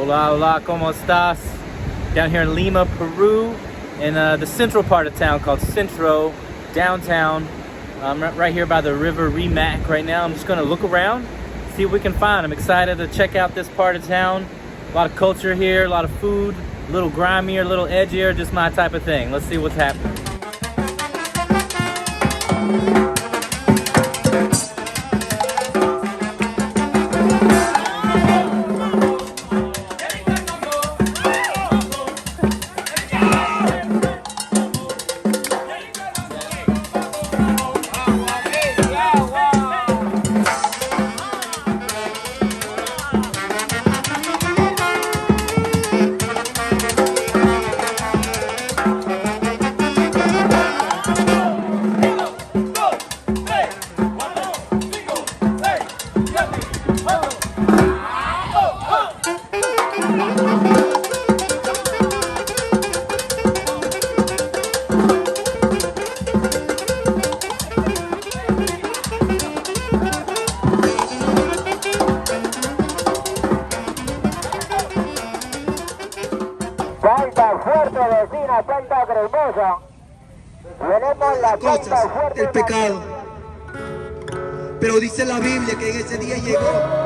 Hola, hola, ¿cómo estás? Down here in Lima, Peru, in the central part of town called Centro, downtown. I'm right here by the river Rimac right now. I'm just gonna look around, see what we can find. I'm excited to check out this part of town. A lot of culture here, a lot of food, a little grimier, a little edgier, just my type of thing. Let's see what's happening. Canta fuerte, vecina, canta cremosa. Tenemos la canta fuerte. El pecado. Pero dice la Biblia que en ese día llegó